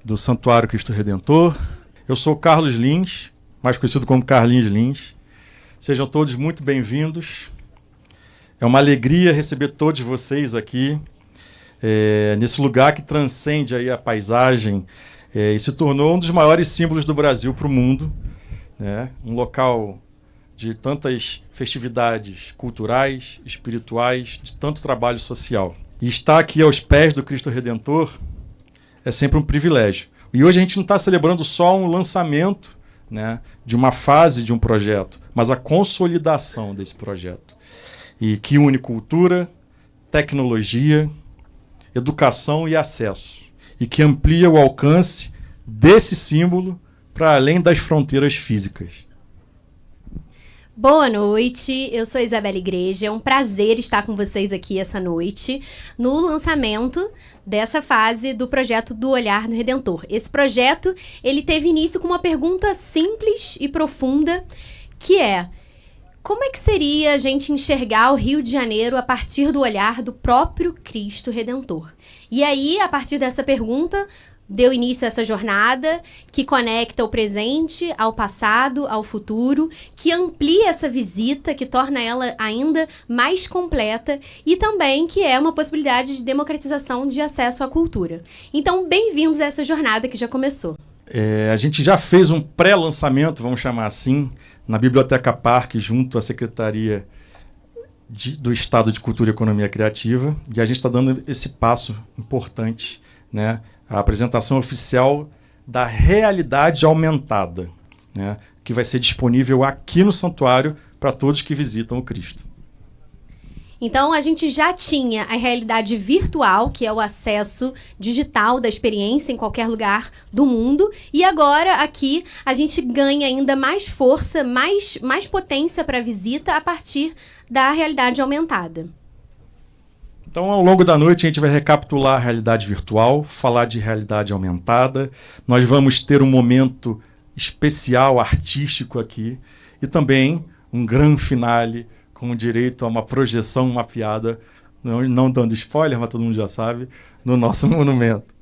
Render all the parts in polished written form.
do Santuário Cristo Redentor. Eu sou Carlos Lins, mais conhecido como Carlinhos Lins. Sejam todos muito bem-vindos. É uma alegria receber todos vocês aqui, nesse lugar que transcende aí a paisagem e se tornou um dos maiores símbolos do Brasil para o mundo, né? Um local de tantas festividades culturais, espirituais, de tanto trabalho social. E estar aqui aos pés do Cristo Redentor é sempre um privilégio. E hoje a gente não está celebrando só um lançamento, né, de uma fase de um projeto, mas a consolidação desse projeto. E que une cultura, tecnologia, educação e acesso. E que amplia o alcance desse símbolo para além das fronteiras físicas. Boa noite, eu sou Isabela Igreja, é um prazer estar com vocês aqui essa noite no lançamento dessa fase do projeto do Olhar no Redentor. Esse projeto, ele teve início com uma pergunta simples e profunda, que é: como é que seria a gente enxergar o Rio de Janeiro a partir do olhar do próprio Cristo Redentor? E aí, a partir dessa pergunta, deu início a essa jornada que conecta o presente ao passado, ao futuro, que amplia essa visita, que torna ela ainda mais completa e também que é uma possibilidade de democratização de acesso à cultura. Então, bem-vindos a essa jornada que já começou. A gente já fez um pré-lançamento, vamos chamar assim, na Biblioteca Parque, junto à Secretaria do Estado de Cultura e Economia Criativa, e a gente está dando esse passo importante, né? A apresentação oficial da realidade aumentada, né, que vai ser disponível aqui no santuário para todos que visitam o Cristo. Então, a gente já tinha a realidade virtual, que é o acesso digital da experiência em qualquer lugar do mundo, e agora aqui a gente ganha ainda mais força, mais potência para a visita a partir da realidade aumentada. Então, ao longo da noite, a gente vai recapitular a realidade virtual, falar de realidade aumentada. Nós vamos ter um momento especial, artístico aqui, e também um grande finale com direito a uma projeção mapeada, não dando spoiler, mas todo mundo já sabe, no nosso monumento.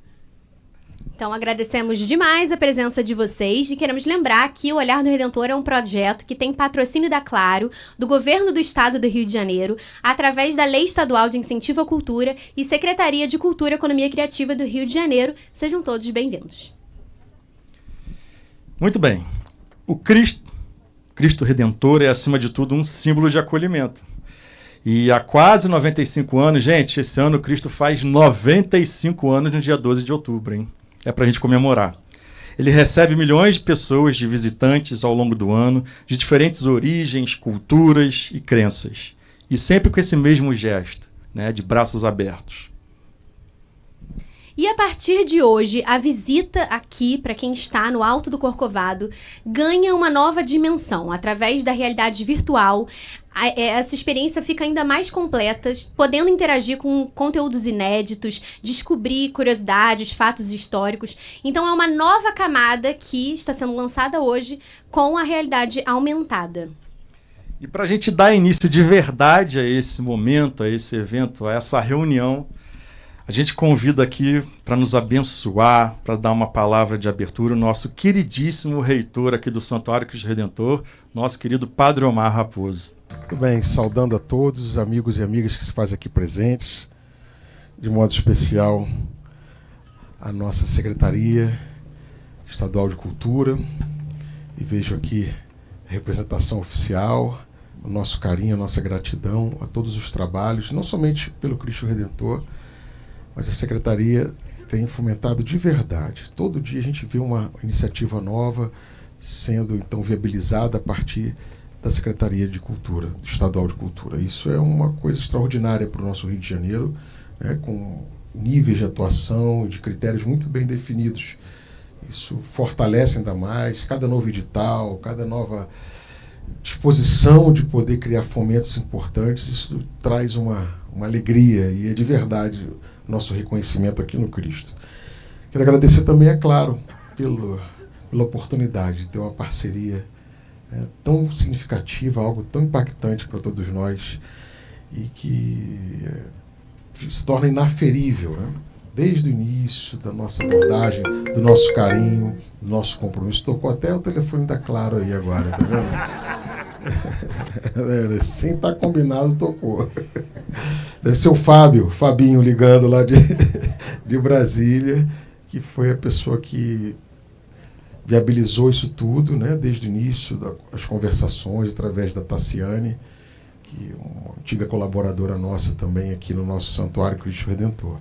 Então, agradecemos demais a presença de vocês e queremos lembrar que o Olhar do Redentor é um projeto que tem patrocínio da Claro, do Governo do Estado do Rio de Janeiro, através da Lei Estadual de Incentivo à Cultura e Secretaria de Cultura e Economia Criativa do Rio de Janeiro. Sejam todos bem-vindos. Muito bem. O Cristo Redentor é, acima de tudo, um símbolo de acolhimento. E há quase 95 anos, gente, esse ano o Cristo faz 95 anos no dia 12 de outubro, hein? É para a gente comemorar. Ele recebe milhões de pessoas, de visitantes ao longo do ano, de diferentes origens, culturas e crenças. E sempre com esse mesmo gesto, né, de braços abertos. E a partir de hoje, a visita aqui, para quem está no Alto do Corcovado, ganha uma nova dimensão. Através da realidade virtual, essa experiência fica ainda mais completa, podendo interagir com conteúdos inéditos, descobrir curiosidades, fatos históricos. Então é uma nova camada que está sendo lançada hoje com a realidade aumentada. E para a gente dar início de verdade a esse momento, a esse evento, a essa reunião, a gente convida aqui para nos abençoar, para dar uma palavra de abertura, o nosso queridíssimo reitor aqui do Santuário Cristo Redentor, nosso querido Padre Omar Raposo. Muito bem, saudando a todos os amigos e amigas que se fazem aqui presentes, de modo especial a nossa Secretaria Estadual de Cultura, e vejo aqui a representação oficial, o nosso carinho, a nossa gratidão a todos os trabalhos, não somente pelo Cristo Redentor, mas a Secretaria tem fomentado de verdade. Todo dia a gente vê uma iniciativa nova sendo então viabilizada a partir da Secretaria de Cultura, Estadual de Cultura. Isso é uma coisa extraordinária para o nosso Rio de Janeiro, né, com níveis de atuação e de critérios muito bem definidos. Isso fortalece ainda mais cada novo edital, cada nova disposição de poder criar fomentos importantes. Isso traz uma alegria e é de verdade nosso reconhecimento aqui no Cristo. Quero agradecer também, é claro, pela oportunidade de ter uma parceria tão significativa, algo tão impactante para todos nós e que se torna inaferível, né? desde o início da nossa abordagem, do nosso carinho, do nosso compromisso. Tocou até o telefone da Claro aí agora, tá vendo? Sem estar combinado, tocou. Deve ser o Fabinho ligando lá de Brasília, que foi a pessoa que viabilizou isso tudo, né, desde o início das conversações, através da Tassiane, que é uma antiga colaboradora nossa também aqui no nosso Santuário Cristo Redentor.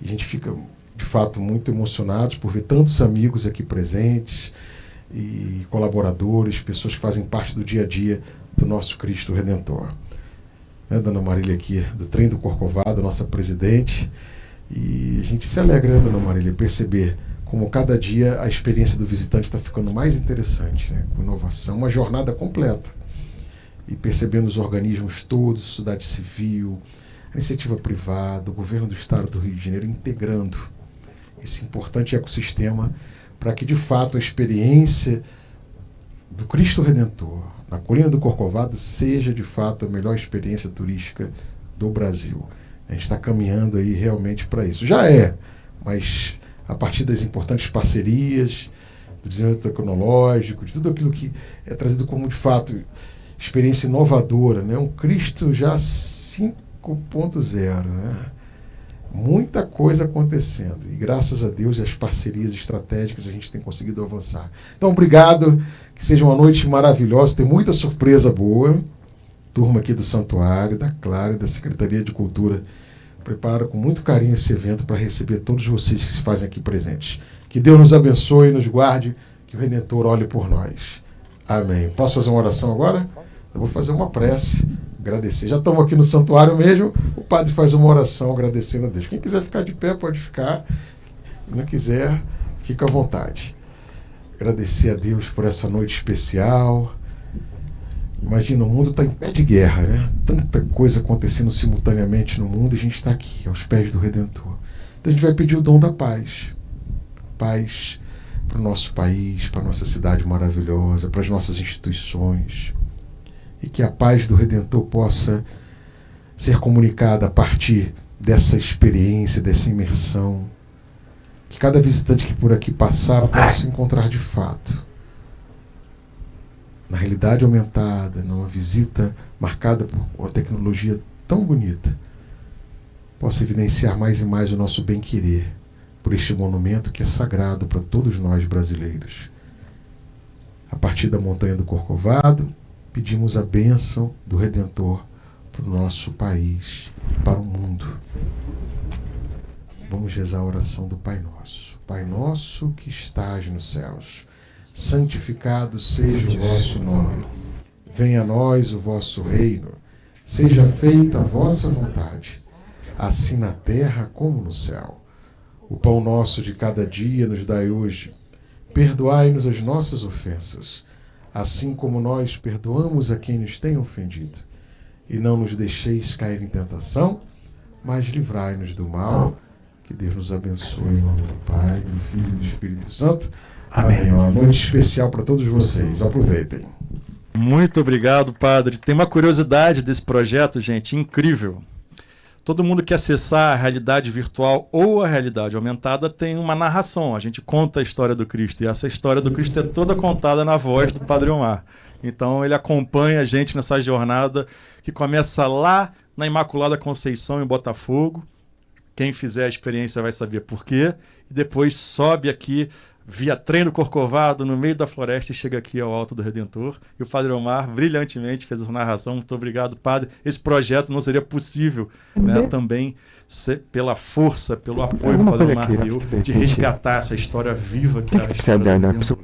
E a gente fica, de fato, muito emocionados por ver tantos amigos aqui presentes e colaboradores, pessoas que fazem parte do dia a dia do nosso Cristo Redentor. Né, Dona Marília aqui, do Trem do Corcovado, nossa presidente. E a gente se alegra, né, Dona Marília, perceber como cada dia a experiência do visitante está ficando mais interessante, né, com inovação, uma jornada completa. E percebendo os organismos todos, sociedade civil, a iniciativa privada, o governo do Estado do Rio de Janeiro integrando esse importante ecossistema para que, de fato, a experiência do Cristo Redentor na Colina do Corcovado seja, de fato, a melhor experiência turística do Brasil. A gente está caminhando aí realmente para isso. Já é, mas a partir das importantes parcerias, do desenvolvimento tecnológico, de tudo aquilo que é trazido como, de fato, experiência inovadora, né? Um Cristo já 5.0, né? Muita coisa acontecendo. E graças a Deus e as parcerias estratégicas a gente tem conseguido avançar. Então, obrigado. Que seja uma noite maravilhosa. Tem muita surpresa boa. Turma aqui do Santuário, da Clara e da Secretaria de Cultura prepararam com muito carinho esse evento para receber todos vocês que se fazem aqui presentes. Que Deus nos abençoe e nos guarde. Que o Redentor olhe por nós. Amém. Posso fazer uma oração agora? Eu vou fazer uma prece, agradecer. Já estamos aqui no santuário mesmo, o padre faz uma oração agradecendo a Deus. Quem quiser ficar de pé pode ficar, quem não quiser, fica à vontade. Agradecer a Deus por essa noite especial. Imagina, o mundo está em pé de guerra, né? Tanta coisa acontecendo simultaneamente no mundo e a gente está aqui, aos pés do Redentor. Então a gente vai pedir o dom da paz. Paz para o nosso país, para a nossa cidade maravilhosa, para as nossas instituições. E que a paz do Redentor possa ser comunicada a partir dessa experiência, dessa imersão. Que cada visitante que por aqui passar possa encontrar de fato, na realidade aumentada, numa visita marcada por uma tecnologia tão bonita, possa evidenciar mais e mais o nosso bem-querer por este monumento que é sagrado para todos nós brasileiros. A partir da Montanha do Corcovado, pedimos a bênção do Redentor para o nosso país e para o mundo. Vamos rezar a oração do Pai Nosso. Pai nosso que estás nos céus, santificado seja o vosso nome. Venha a nós o vosso reino. Seja feita a vossa vontade, assim na terra como no céu. O pão nosso de cada dia nos dai hoje. Perdoai-nos as nossas ofensas, assim como nós perdoamos a quem nos tem ofendido. E não nos deixeis cair em tentação, mas livrai-nos do mal. Que Deus nos abençoe em nome do Pai, do Filho e do Espírito Santo. Amém. Uma noite especial para todos vocês. Aproveitem. Muito obrigado, padre. Tem uma curiosidade desse projeto, gente, incrível. Todo mundo que acessar a realidade virtual ou a realidade aumentada tem uma narração. A gente conta a história do Cristo. E essa história do Cristo é toda contada na voz do Padre Omar. Então ele acompanha a gente nessa jornada que começa lá na Imaculada Conceição, em Botafogo. Quem fizer a experiência vai saber por quê. E depois sobe aqui via trem do Corcovado, no meio da floresta, e chega aqui ao Alto do Redentor. E o Padre Omar brilhantemente fez essa narração. Muito obrigado, Padre. Esse projeto não seria possível, né, também pela força, pelo apoio que o Padre Omar deu de resgatar essa história viva que é a história do Redentor.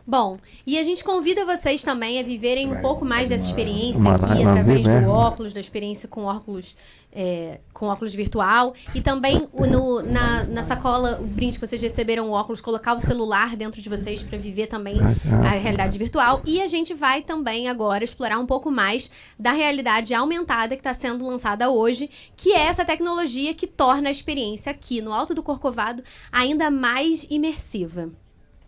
Bom, e a gente convida vocês também a viverem um pouco mais dessa experiência aqui, através do óculos, da experiência com óculos virtual. E também na sacola, o brinde que vocês receberam, o óculos, colocar o celular dentro de vocês para viver também a realidade virtual. E a gente vai também agora explorar um pouco mais da realidade aumentada que está sendo lançada hoje, que é essa tecnologia que torna a experiência aqui no Alto do Corcovado ainda mais imersiva.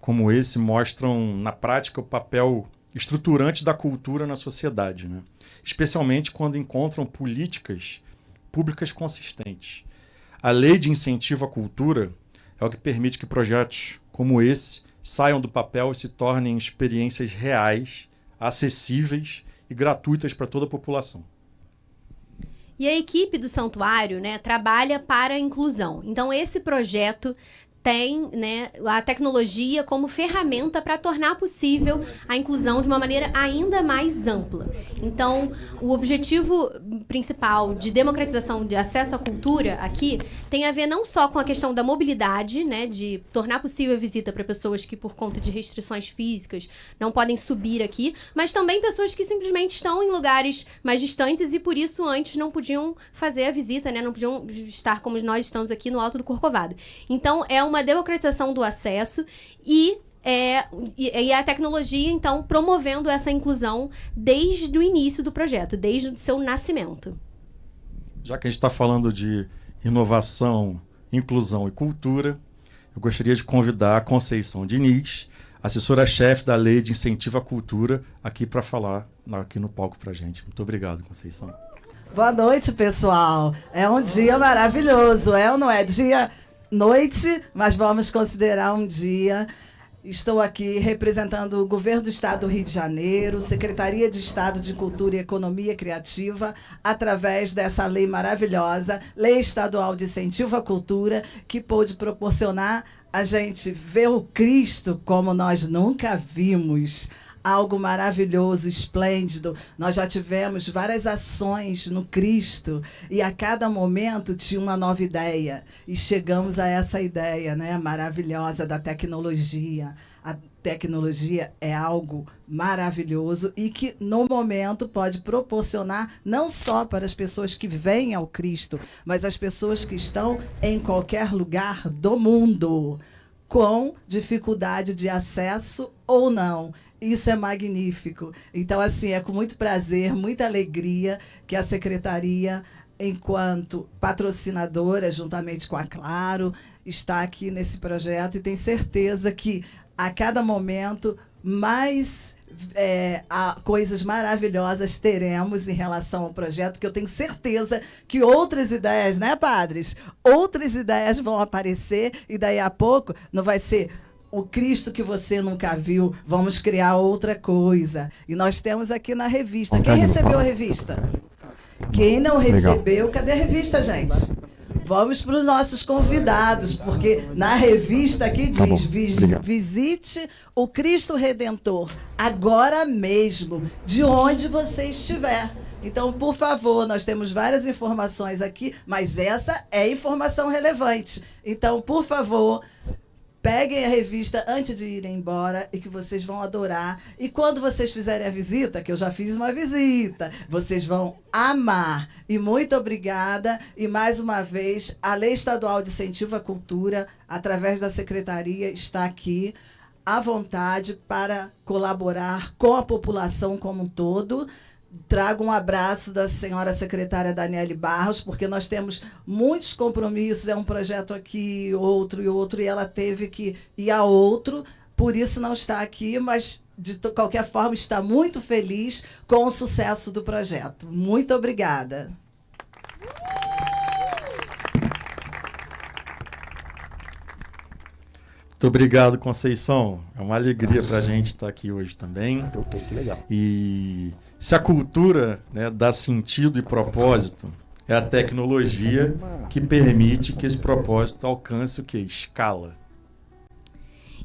Como esse mostram na prática o papel estruturante da cultura na sociedade, né? Especialmente quando encontram políticas públicas consistentes. A lei de incentivo à cultura é o que permite que projetos como esse saiam do papel e se tornem experiências reais, acessíveis e gratuitas para toda a população. E a equipe do Santuário, né, trabalha para a inclusão. Então, esse projeto tem, né, a tecnologia como ferramenta para tornar possível a inclusão de uma maneira ainda mais ampla. Então, o objetivo principal de democratização de acesso à cultura aqui tem a ver não só com a questão da mobilidade, né, de tornar possível a visita para pessoas que, por conta de restrições físicas, não podem subir aqui, mas também pessoas que simplesmente estão em lugares mais distantes e, por isso, antes não podiam fazer a visita, né, não podiam estar como nós estamos aqui no Alto do Corcovado. Então, é uma democratização do acesso e a tecnologia, então, promovendo essa inclusão desde o início do projeto, desde o seu nascimento. Já que a gente está falando de inovação, inclusão e cultura, eu gostaria de convidar a Conceição Diniz, assessora-chefe da Lei de Incentivo à Cultura, aqui para falar aqui no palco para a gente. Muito obrigado, Conceição. Boa noite, pessoal. É um dia maravilhoso, é ou não é? Noite, mas vamos considerar um dia. Estou aqui representando o Governo do Estado do Rio de Janeiro, Secretaria de Estado de Cultura e Economia Criativa, através dessa lei maravilhosa, Lei Estadual de Incentivo à Cultura, que pôde proporcionar a gente ver o Cristo como nós nunca vimos. Algo maravilhoso, esplêndido. Nós já tivemos várias ações no Cristo e a cada momento tinha uma nova ideia. E chegamos a essa ideia, né, maravilhosa da tecnologia. A tecnologia é algo maravilhoso e que, no momento, pode proporcionar não só para as pessoas que vêm ao Cristo, mas as pessoas que estão em qualquer lugar do mundo, com dificuldade de acesso ou não. Isso é magnífico. Então, assim, é com muito prazer, muita alegria que a Secretaria, enquanto patrocinadora, juntamente com a Claro, está aqui nesse projeto e tem certeza que, a cada momento, mais coisas maravilhosas teremos em relação ao projeto, que eu tenho certeza que outras ideias, né, padres? Outras ideias vão aparecer e daí a pouco não vai ser o Cristo que você nunca viu, vamos criar outra coisa. E nós temos aqui na revista. Quem recebeu a revista? Quem não recebeu, cadê a revista, gente? Vamos para os nossos convidados, porque na revista aqui diz, visite o Cristo Redentor, agora mesmo, de onde você estiver. Então, por favor, nós temos várias informações aqui, mas essa é informação relevante. Então, por favor, peguem a revista antes de irem embora e que vocês vão adorar. E quando vocês fizerem a visita, que eu já fiz uma visita, vocês vão amar. E muito obrigada. E mais uma vez, a Lei Estadual de Incentivo à Cultura, através da Secretaria, está aqui à vontade para colaborar com a população como um todo. Trago um abraço da senhora secretária Daniele Barros, porque nós temos muitos compromissos, é um projeto aqui, outro, e ela teve que ir a outro, por isso não está aqui, mas de qualquer forma está muito feliz com o sucesso do projeto. Muito obrigada. Muito obrigado, Conceição. É uma alegria para a gente estar aqui hoje também. Que legal. E se a cultura, né, dá sentido e propósito, é a tecnologia que permite que esse propósito alcance o quê? Escala.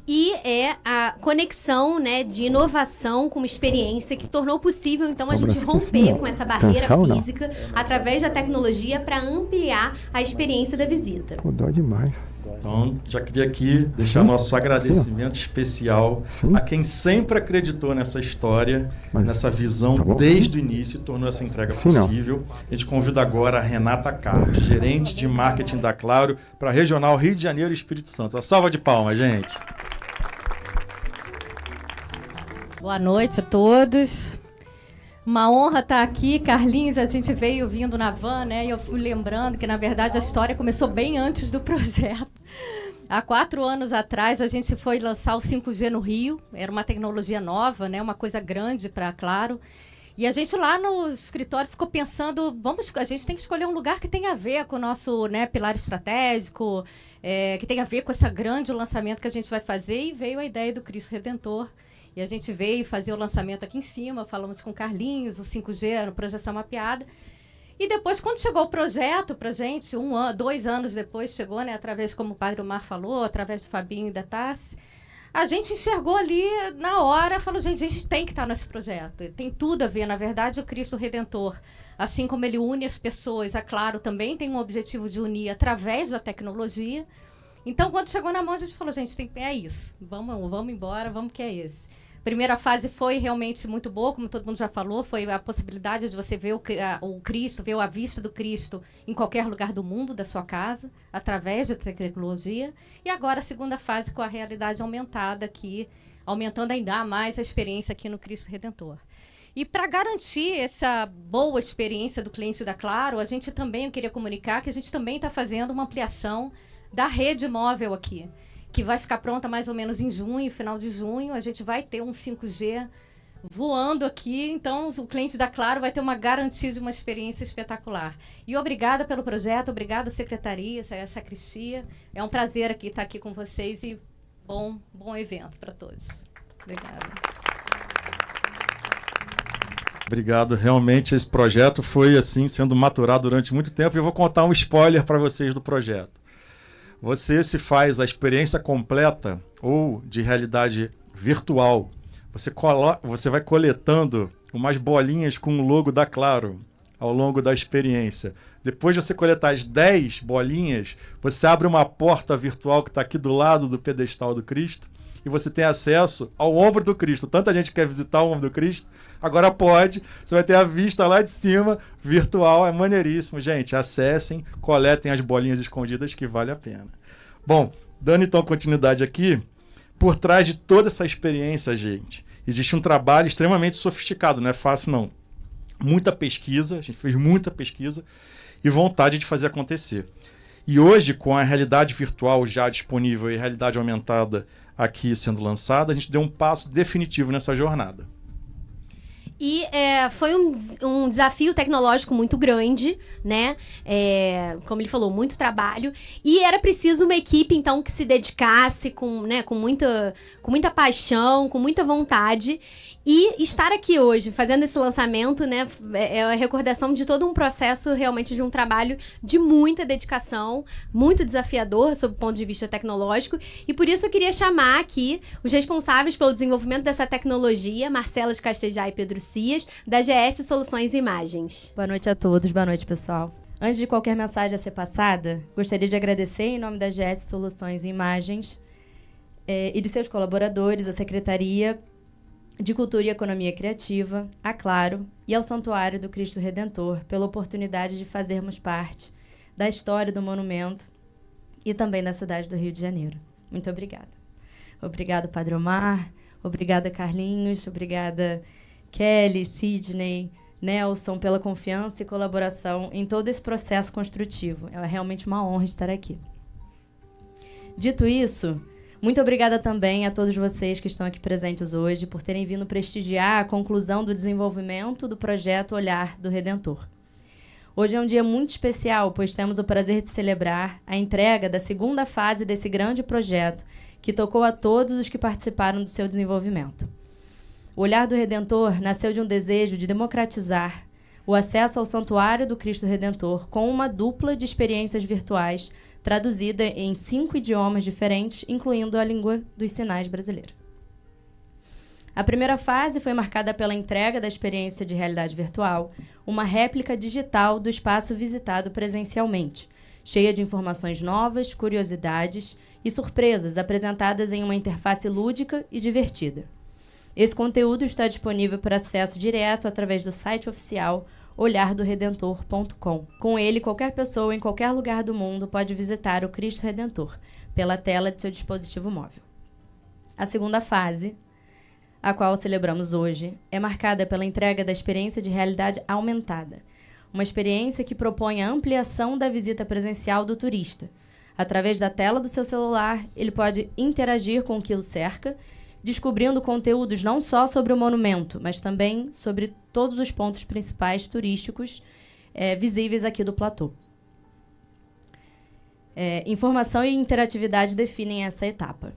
E é a conexão, né, de inovação com experiência que tornou possível, então, a gente romper com essa barreira física através da tecnologia para ampliar a experiência da visita. Mudou demais. Então, já queria aqui deixar nosso agradecimento especial a quem sempre acreditou nessa história, nessa visão desde o início e tornou essa entrega possível. A gente convida agora a Renata Carlos, gerente de marketing da Claro, para a Regional Rio de Janeiro e Espírito Santo. Uma salva de palmas, gente. Boa noite a todos. Uma honra estar aqui. Carlinhos, a gente veio vindo na van, né? E eu fui lembrando que, na verdade, a história começou bem antes do projeto. Há 4 anos atrás, a gente foi lançar o 5G no Rio. Era uma tecnologia nova, né? Uma coisa grande para Claro. E a gente lá no escritório ficou pensando, a gente tem que escolher um lugar que tenha a ver com o nosso, né, pilar estratégico, que tenha a ver com esse grande lançamento que a gente vai fazer, e veio a ideia do Cristo Redentor. E a gente veio fazer o lançamento aqui em cima, falamos com o Carlinhos, o 5G, no Projeção Mapeada. E depois, quando chegou o projeto pra gente, 2 anos depois chegou, né, através, como o Padre Omar falou, através do Fabinho e da Tassi, a gente enxergou ali na hora, falou, gente, a gente tem que estar nesse projeto. Tem tudo a ver, na verdade, o Cristo Redentor, assim como ele une as pessoas, a Claro também tem um objetivo de unir através da tecnologia. Então, quando chegou na mão, a gente falou, gente, é isso, vamos embora, vamos que é esse. Primeira fase foi realmente muito boa, como todo mundo já falou, foi a possibilidade de você ver o Cristo, ver a vista do Cristo em qualquer lugar do mundo, da sua casa, através da tecnologia. E agora a segunda fase com a realidade aumentada aqui, aumentando ainda mais a experiência aqui no Cristo Redentor. E para garantir essa boa experiência do cliente da Claro, eu queria comunicar que a gente também está fazendo uma ampliação da rede móvel aqui, que vai ficar pronta mais ou menos em junho, final de junho. A gente vai ter um 5G voando aqui, então o cliente da Claro vai ter uma garantia de uma experiência espetacular. E obrigada pelo projeto, obrigada secretaria, sacristia. É um prazer estar aqui com vocês e bom evento para todos. Obrigada. Obrigado. Realmente esse projeto foi assim sendo maturado durante muito tempo, e eu vou contar um spoiler para vocês do projeto. Você se faz a experiência completa ou de realidade virtual. Você vai coletando umas bolinhas com o logo da Claro ao longo da experiência. Depois de você coletar as 10 bolinhas, você abre uma porta virtual que está aqui do lado do pedestal do Cristo, e você tem acesso ao ombro do Cristo. Tanta gente quer visitar o ombro do Cristo, agora pode. Você vai ter a vista lá de cima, virtual, é maneiríssimo. Gente, acessem, coletem as bolinhas escondidas que vale a pena. Bom, dando então continuidade aqui, por trás de toda essa experiência, gente, existe um trabalho extremamente sofisticado, não é fácil não. Muita pesquisa, a gente fez muita pesquisa e vontade de fazer acontecer. E hoje, com a realidade virtual já disponível e a realidade aumentada aqui sendo lançada, a gente deu um passo definitivo nessa jornada. E foi um desafio tecnológico muito grande, né? Como ele falou, muito trabalho. E era preciso uma equipe, então, que se dedicasse com muita paixão, com muita vontade. E estar aqui hoje, fazendo esse lançamento, né, é a recordação de todo um processo, realmente, de um trabalho de muita dedicação, muito desafiador, sob o ponto de vista tecnológico. E por isso eu queria chamar aqui os responsáveis pelo desenvolvimento dessa tecnologia, Marcela de Castejá e Pedro Cias, da GS Soluções e Imagens. Boa noite a todos, boa noite, pessoal. Antes de qualquer mensagem a ser passada, gostaria de agradecer em nome da GS Soluções e Imagens e de seus colaboradores, a Secretaria de Cultura e Economia Criativa, a Claro e ao Santuário do Cristo Redentor pela oportunidade de fazermos parte da história do monumento e também da cidade do Rio de Janeiro. Muito obrigada. Obrigada, Padre Omar. Obrigada, Carlinhos. Obrigada, Kelly, Sidney, Nelson, pela confiança e colaboração em todo esse processo construtivo. É realmente uma honra estar aqui. Dito isso, muito obrigada também a todos vocês que estão aqui presentes hoje por terem vindo prestigiar a conclusão do desenvolvimento do projeto Olhar do Redentor. Hoje é um dia muito especial, pois temos o prazer de celebrar a entrega da segunda fase desse grande projeto que tocou a todos os que participaram do seu desenvolvimento. O Olhar do Redentor nasceu de um desejo de democratizar o acesso ao Santuário do Cristo Redentor com uma dupla de experiências virtuais traduzida em 5 idiomas diferentes, incluindo a língua dos sinais brasileira. A primeira fase foi marcada pela entrega da experiência de realidade virtual, uma réplica digital do espaço visitado presencialmente, cheia de informações novas, curiosidades e surpresas apresentadas em uma interface lúdica e divertida. Esse conteúdo está disponível para acesso direto através do site oficial olhardoredentor.com. Com ele, qualquer pessoa em qualquer lugar do mundo pode visitar o Cristo Redentor pela tela de seu dispositivo móvel. A segunda fase, a qual celebramos hoje, é marcada pela entrega da experiência de realidade aumentada, uma experiência que propõe a ampliação da visita presencial do turista. Através da tela do seu celular, ele pode interagir com o que o cerca, descobrindo conteúdos não só sobre o monumento, mas também sobre todos os pontos principais turísticos visíveis aqui do platô. Informação e interatividade definem essa etapa.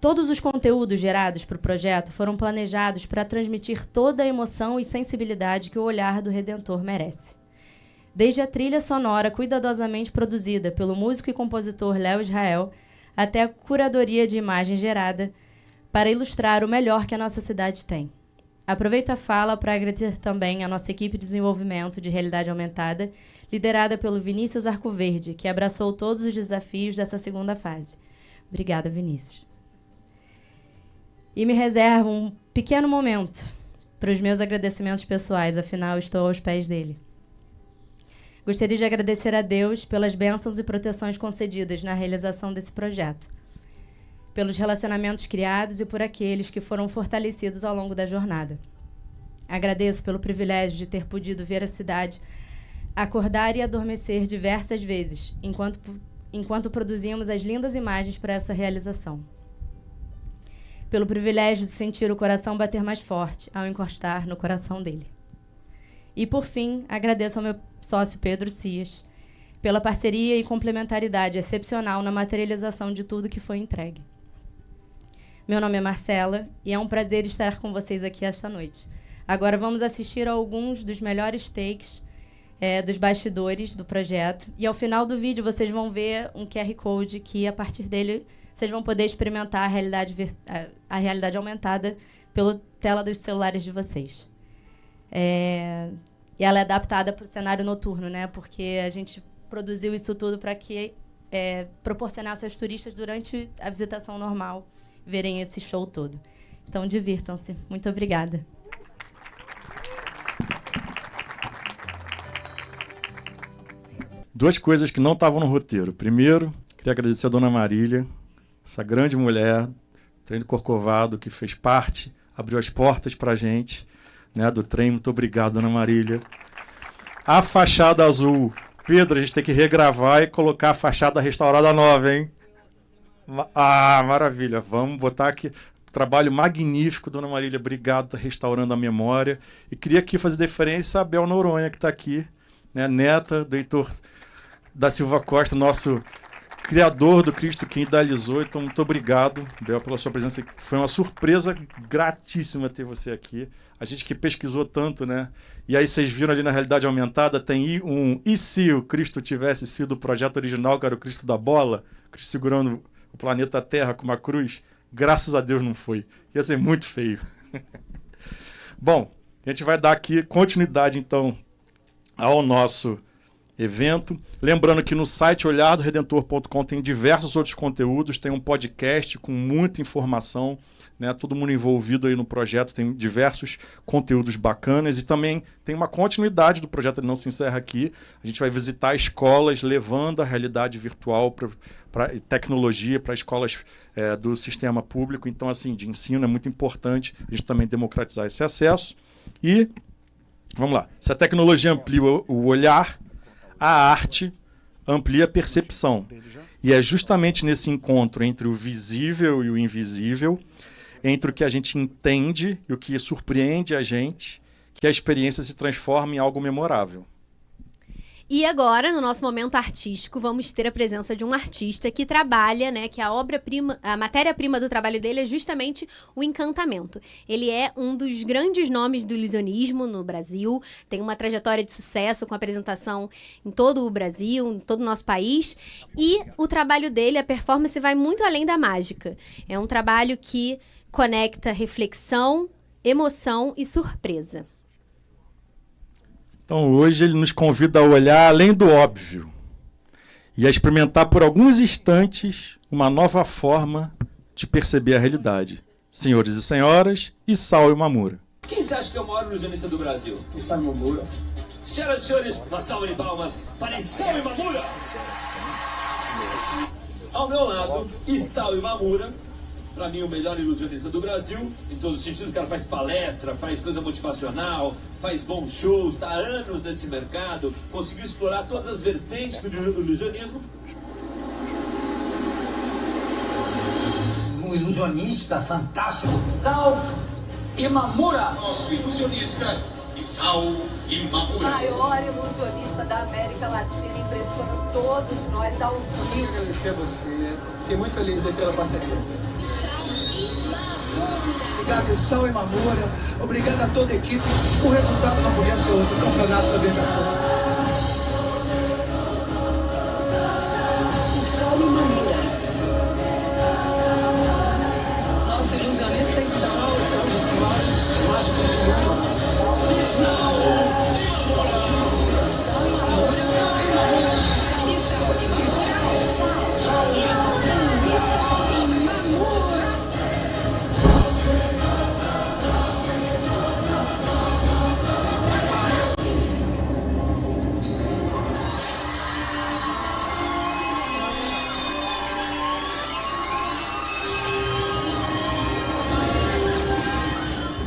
Todos os conteúdos gerados para o projeto foram planejados para transmitir toda a emoção e sensibilidade que o olhar do Redentor merece. Desde a trilha sonora cuidadosamente produzida pelo músico e compositor Léo Israel, até a curadoria de imagem gerada para ilustrar o melhor que a nossa cidade tem. Aproveito a fala para agradecer também a nossa equipe de desenvolvimento de realidade aumentada, liderada pelo Vinícius Arcoverde, que abraçou todos os desafios dessa segunda fase. Obrigada, Vinícius. E me reservo um pequeno momento para os meus agradecimentos pessoais, afinal estou aos pés dele. Gostaria de agradecer a Deus pelas bênçãos e proteções concedidas na realização desse projeto, pelos relacionamentos criados e por aqueles que foram fortalecidos ao longo da jornada. Agradeço pelo privilégio de ter podido ver a cidade acordar e adormecer diversas vezes, enquanto produzimos as lindas imagens para essa realização. Pelo privilégio de sentir o coração bater mais forte ao encostar no coração dele. E, por fim, agradeço ao meu sócio Pedro Cias pela parceria e complementaridade excepcional na materialização de tudo que foi entregue. Meu nome é Marcela e é um prazer estar com vocês aqui esta noite. Agora vamos assistir a alguns dos melhores takes dos bastidores do projeto. E ao final do vídeo vocês vão ver um QR Code que, a partir dele, vocês vão poder experimentar a realidade aumentada pela tela dos celulares de vocês. E ela é adaptada para o cenário noturno, né? Porque a gente produziu isso tudo para que proporcionasse aos turistas, durante a visitação normal, verem esse show todo. Então, divirtam-se. Muito obrigada. Duas coisas que não estavam no roteiro. Primeiro, queria agradecer a Dona Marília, essa grande mulher, trem do Corcovado, que fez parte, abriu as portas para a gente, né, do trem. Muito obrigado, Dona Marília. A fachada azul. Pedro, a gente tem que regravar e colocar a fachada restaurada nova, hein? Ah, maravilha. Vamos botar aqui. Trabalho magnífico, Dona Marília. Obrigado, tá restaurando a memória. E queria aqui fazer deferência a Bel Noronha, que está aqui, né, neta do Heitor da Silva Costa, nosso criador do Cristo, que idealizou. Então, muito obrigado, Bel, pela sua presença. Foi uma surpresa gratíssima ter você aqui. A gente que pesquisou tanto, né? E aí vocês viram ali na realidade aumentada, tem e se o Cristo tivesse sido o projeto original, que era o Cristo da bola, Cristo segurando o planeta Terra com uma cruz? Graças a Deus não foi. Ia ser muito feio. Bom, a gente vai dar aqui continuidade, então, ao nosso evento. Lembrando que no site olhardoredentor.com tem diversos outros conteúdos, tem um podcast com muita informação, né? Todo mundo envolvido aí no projeto, tem diversos conteúdos bacanas e também tem uma continuidade do projeto, ele não se encerra aqui. A gente vai visitar escolas levando a realidade virtual para tecnologia para escolas do sistema público. Então, assim, de ensino é muito importante a gente também democratizar esse acesso. E, vamos lá, se a tecnologia amplia o olhar, a arte amplia a percepção. E é justamente nesse encontro entre o visível e o invisível, entre o que a gente entende e o que surpreende a gente, que a experiência se transforma em algo memorável. E agora, no nosso momento artístico, vamos ter a presença de um artista que trabalha, né, que a matéria-prima do trabalho dele é justamente o encantamento. Ele é um dos grandes nomes do ilusionismo no Brasil, tem uma trajetória de sucesso com apresentação em todo o Brasil, em todo o nosso país, e o trabalho dele, a performance, vai muito além da mágica. É um trabalho que conecta reflexão, emoção e surpresa. Então, hoje ele nos convida a olhar além do óbvio e a experimentar por alguns instantes uma nova forma de perceber a realidade. Senhores e senhoras, Issao Imamura. Quem você acha que é o maior ilusionista do Brasil? Issao Imamura. Senhoras e senhores, uma salva de palmas para Issao Imamura. Ao meu lado, Issao Imamura. Para mim, o melhor ilusionista do Brasil, em todos os sentidos. O cara faz palestra, faz coisa motivacional, faz bons shows, está há anos nesse mercado, conseguiu explorar todas as vertentes do ilusionismo. um ilusionista fantástico, Isao Imamura. Nosso ilusionista, Isao Imamura. Maior ilusionista da América Latina, impressionando todos nós ao vivo. Eu conhecer você. Fiquei muito feliz aí pela parceria. Obrigado, Isao Imamura. Obrigado a toda a equipe. O resultado não podia ser outro. Campeonato da Beija-Flor. Isao Imamura. Nosso ilusionista Isao. Um dos maiores mágicos do mundo.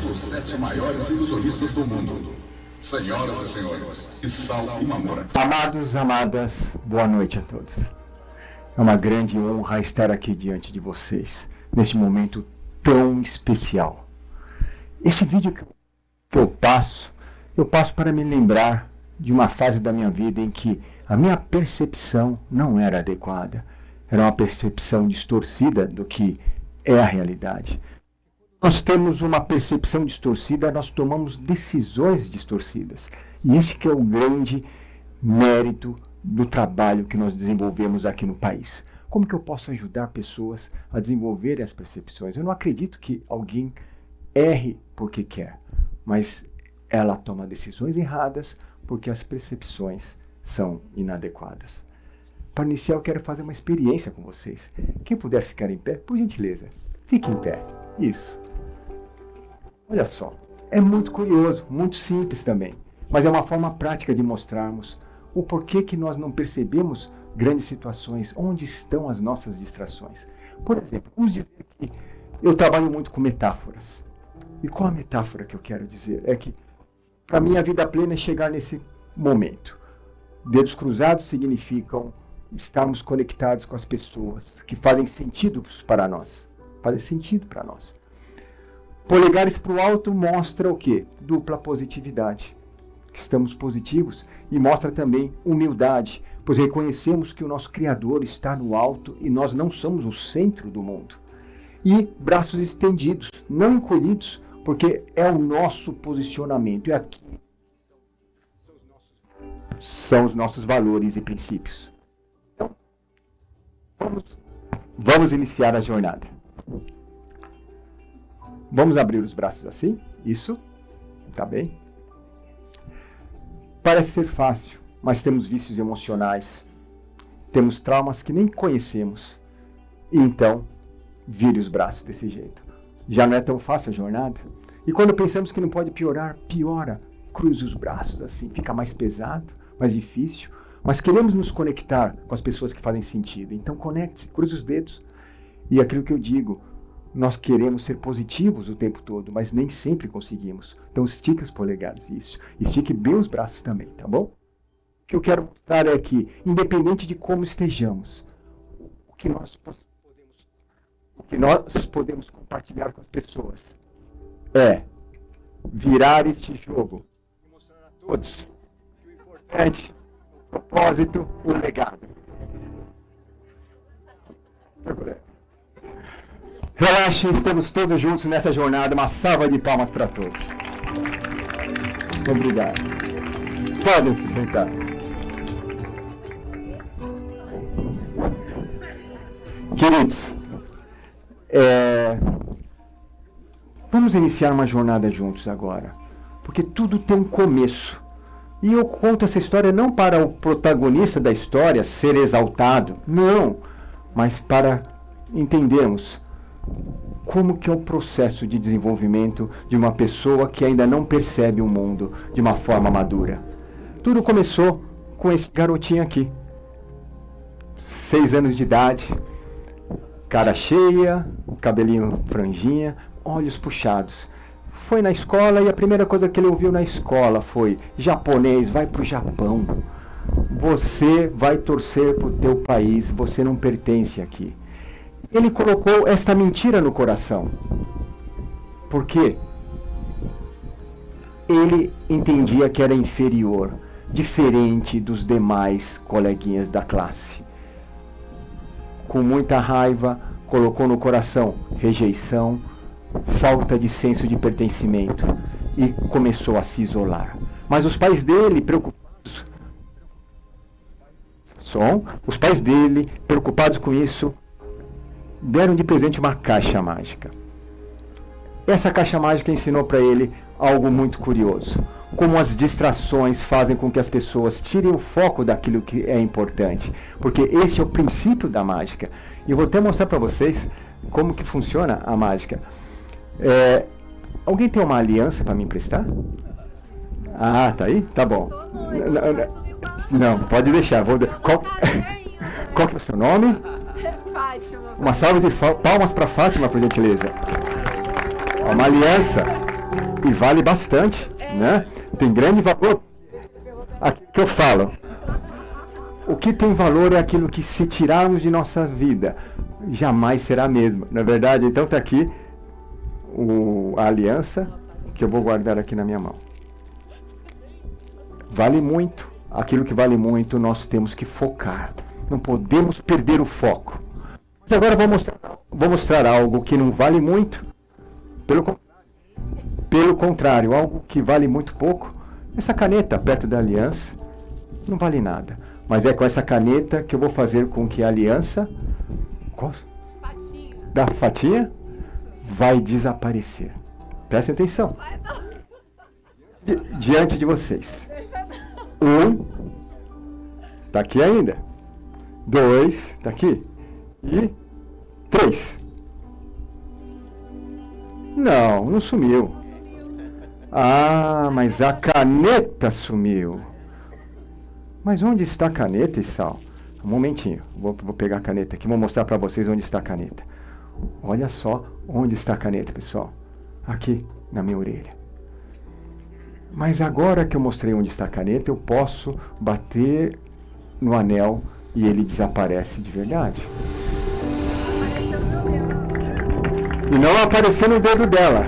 Os 7 maiores ilusionistas do mundo. Senhoras e senhores, Isao Imamura. Amados, amadas, boa noite a todos. É uma grande honra estar aqui diante de vocês, neste momento tão especial. Esse vídeo que eu passo para me lembrar de uma fase da minha vida em que a minha percepção não era adequada. Era uma percepção distorcida do que é a realidade. Nós temos uma percepção distorcida, nós tomamos decisões distorcidas. E este que é o grande mérito do trabalho que nós desenvolvemos aqui no país. Como que eu posso ajudar pessoas a desenvolverem as percepções? Eu não acredito que alguém erre porque quer, mas ela toma decisões erradas porque as percepções são inadequadas. Para iniciar, eu quero fazer uma experiência com vocês. Quem puder ficar em pé, por gentileza, fique em pé. Isso. Olha só, é muito curioso, muito simples também, mas é uma forma prática de mostrarmos o porquê que nós não percebemos grandes situações, onde estão as nossas distrações. Por exemplo, vamos dizer que eu trabalho muito com metáforas. E qual a metáfora que eu quero dizer? É que, para mim, a vida plena é chegar nesse momento. Dedos cruzados significam estarmos conectados com as pessoas que fazem sentido para nós. Fazem sentido para nós. Polegares para o alto mostra o quê? Dupla positividade. Estamos positivos e mostra também humildade, pois reconhecemos que o nosso Criador está no alto e nós não somos o centro do mundo. E braços estendidos, não encolhidos, porque é o nosso posicionamento. E aqui são os nossos valores e princípios. Então, vamos iniciar a jornada. Vamos abrir os braços assim? Isso. Tá bem? Parece ser fácil, mas temos vícios emocionais. Temos traumas que nem conhecemos. E então, vire os braços desse jeito. Já não é tão fácil a jornada? E quando pensamos que não pode piorar, piora. Cruze os braços assim, fica mais pesado, mais difícil. Mas queremos nos conectar com as pessoas que fazem sentido. Então conecte-se, cruze os dedos. E aquilo que eu digo, nós queremos ser positivos o tempo todo, mas nem sempre conseguimos. Então estique os polegares, isso. Estique bem os braços também, tá bom? O que eu quero mostrar é que, independente de como estejamos, o que nós podemos compartilhar com as pessoas é virar este jogo e mostrar a todos que o importante, o propósito, o legado. Relaxem, estamos todos juntos nessa jornada. Uma salva de palmas para todos. Obrigado. Podem se sentar. Queridos, vamos iniciar uma jornada juntos agora, porque tudo tem um começo. E eu conto essa história não para o protagonista da história ser exaltado, não, mas para entendermos como que é o processo de desenvolvimento de uma pessoa que ainda não percebe o mundo de uma forma madura. Tudo começou com esse garotinho aqui, 6 anos de idade, cara cheia, cabelinho franjinha, olhos puxados. Foi na escola e a primeira coisa que ele ouviu na escola foi: japonês, vai pro Japão. Você vai torcer pro teu país, você não pertence aqui. ele colocou esta mentira no coração. Por quê? Ele entendia que era inferior, diferente dos demais coleguinhas da classe. Com muita raiva, colocou no coração rejeição, falta de senso de pertencimento e começou a se isolar. Mas os pais dele, preocupados com isso, deram de presente uma caixa mágica. Essa caixa mágica ensinou para ele algo muito curioso. Como as distrações fazem com que as pessoas tirem o foco daquilo que é importante. Porque esse é o princípio da mágica. E eu vou até mostrar para vocês como que funciona a mágica. Alguém tem uma aliança para me emprestar? Ah, tá aí? Tá bom. Não, pode deixar. Qual que é o seu nome? Fátima. Uma salva de palmas para Fátima, por gentileza. É uma aliança. E vale bastante, né? Tem grande valor. Aqui que eu falo. O que tem valor é aquilo que, se tirarmos de nossa vida, jamais será a mesma. Na verdade, então está aqui a aliança que eu vou guardar aqui na minha mão. Vale muito. Aquilo que vale muito, nós temos que focar. Não podemos perder o foco. Mas agora vou mostrar algo que não vale muito. Pelo contrário, algo que vale muito pouco. Essa caneta perto da aliança não vale nada. Mas é com essa caneta que eu vou fazer com que a aliança da fatinha vai desaparecer. Prestem atenção. Diante de vocês. 1, tá aqui ainda. 2, tá aqui. E 3. Não sumiu. Ah, mas a caneta sumiu. Mas onde está a caneta, Issal? Um momentinho, vou pegar a caneta aqui, vou mostrar para vocês onde está a caneta. Olha só onde está a caneta, pessoal. Aqui, na minha orelha. Mas agora que eu mostrei onde está a caneta, eu posso bater no anel e ele desaparece de verdade. E não apareceu no dedo dela,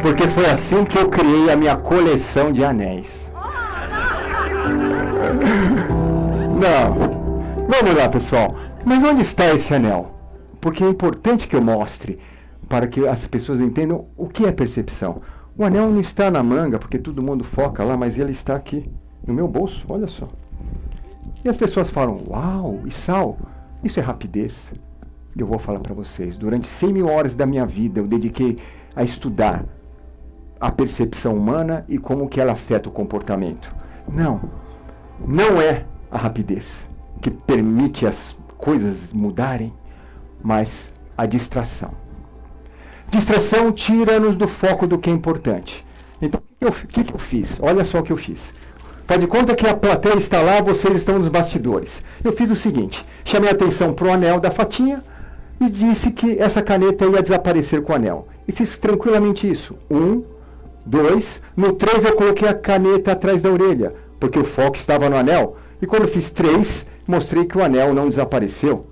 porque foi assim que eu criei a minha coleção de anéis. Não. Vamos lá, pessoal. Mas onde está esse anel? Porque é importante que eu mostre para que as pessoas entendam o que é percepção. O anel não está na manga, porque todo mundo foca lá, mas ele está aqui, no meu bolso, olha só. E as pessoas falam, uau, Issal, isso é rapidez. Eu vou falar para vocês, durante 100 mil horas da minha vida, eu dediquei a estudar a percepção humana e como que ela afeta o comportamento. Não é a rapidez que permite as coisas mudarem, mas a distração. Distração tira-nos do foco do que é importante. Então, o que eu fiz? Olha só o que eu fiz. Faz de conta que a plateia está lá, vocês estão nos bastidores. Eu fiz o seguinte, chamei a atenção para o anel da fatinha e disse que essa caneta ia desaparecer com o anel. E fiz tranquilamente isso. 1, 2, no 3 eu coloquei a caneta atrás da orelha, porque o foco estava no anel. E quando eu fiz 3, mostrei que o anel não desapareceu.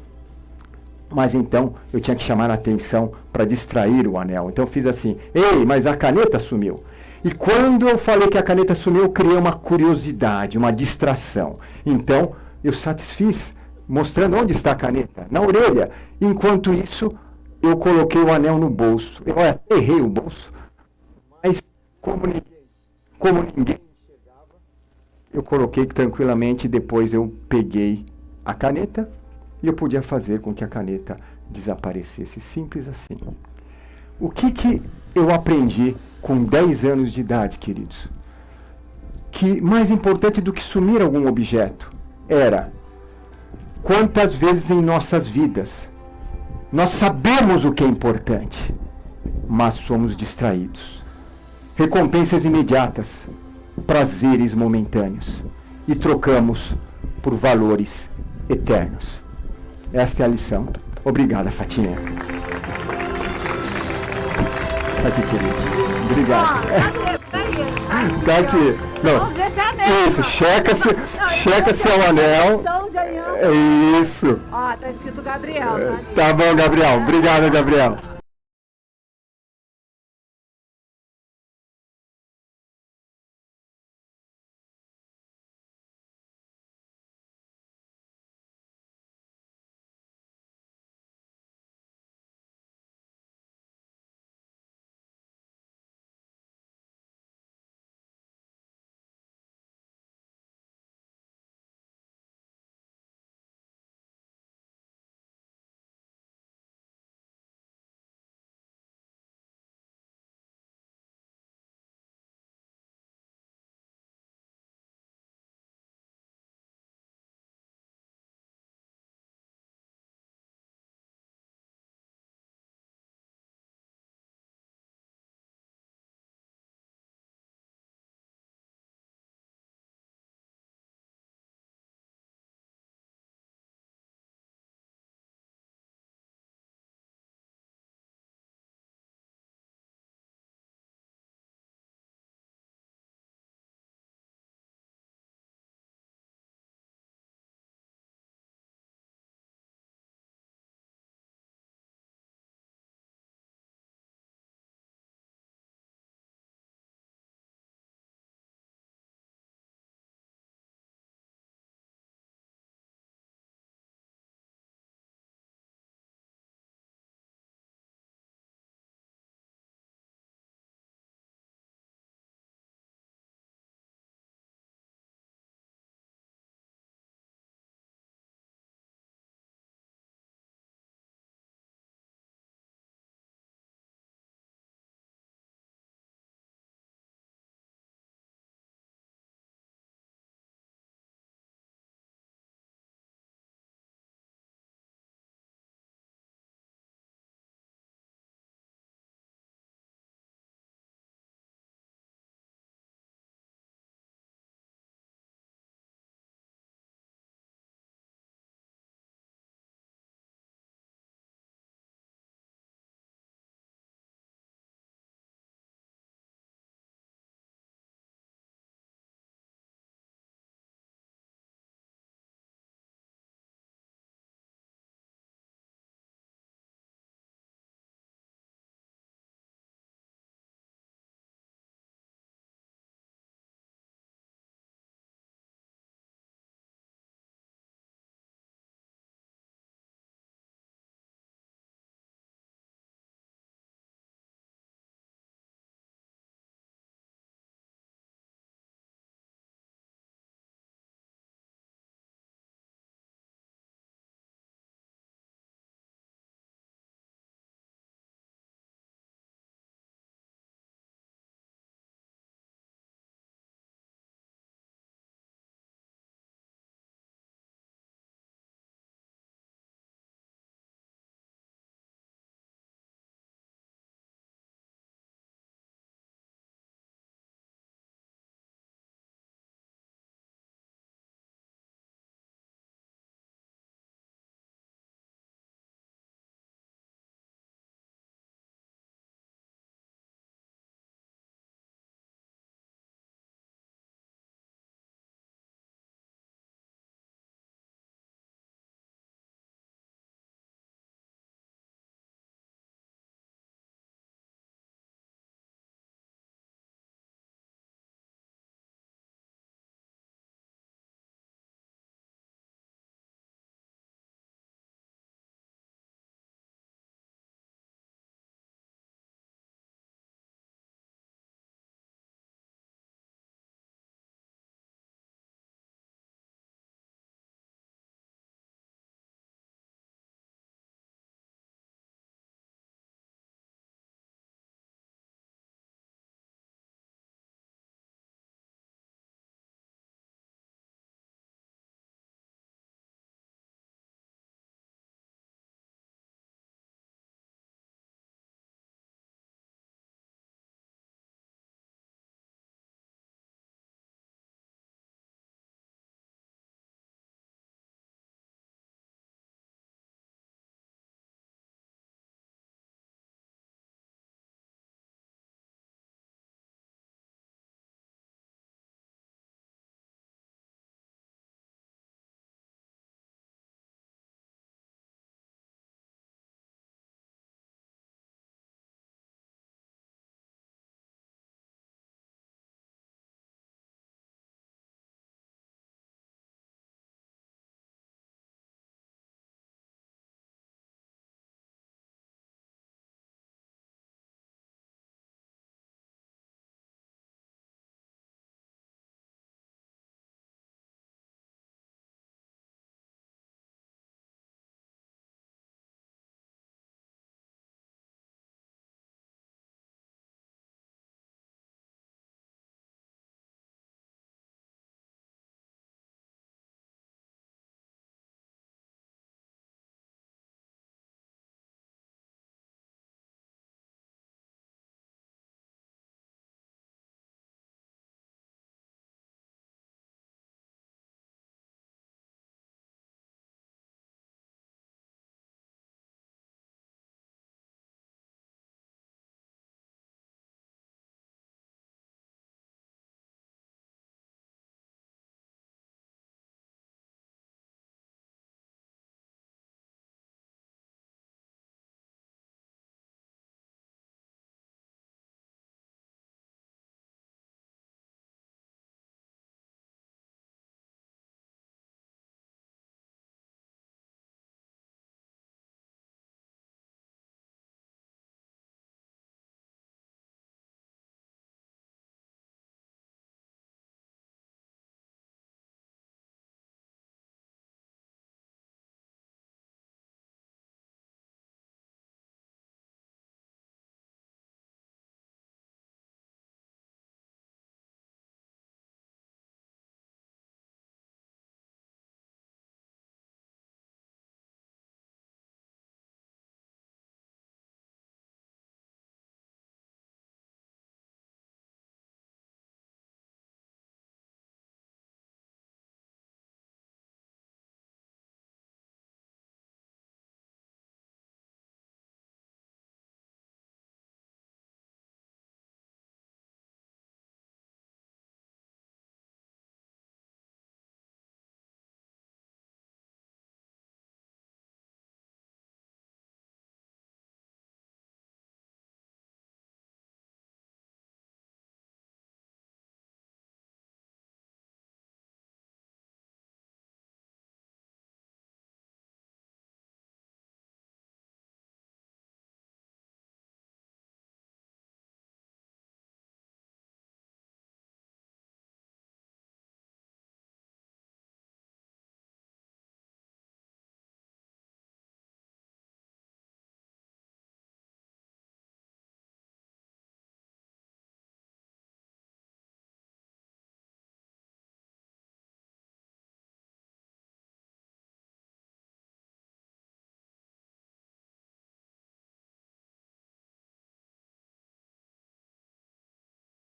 Mas então eu tinha que chamar a atenção para distrair o anel. Então eu fiz assim, ei, mas a caneta sumiu. E quando eu falei que a caneta sumiu, eu criei uma curiosidade, uma distração. Então eu satisfiz, mostrando onde está a caneta, na orelha. Enquanto isso, eu coloquei o anel no bolso. Eu errei o bolso, mas como ninguém enxergava, eu coloquei tranquilamente. Depois eu peguei a caneta e eu podia fazer com que a caneta desaparecesse. Simples assim. O que eu aprendi com 10 anos de idade, queridos? Que mais importante do que sumir algum objeto era quantas vezes em nossas vidas nós sabemos o que é importante, mas somos distraídos. Recompensas imediatas, prazeres momentâneos, e trocamos por valores eternos. Esta é a lição. Obrigada, Fatinha. Aqui, querido. Obrigado. Tá aqui. Não. Vamos ver se é anel. Isso, checa se é o anel. É isso. Ó, tá escrito Gabriel, tá? Tá bom, Gabriel. Obrigado, Gabriel.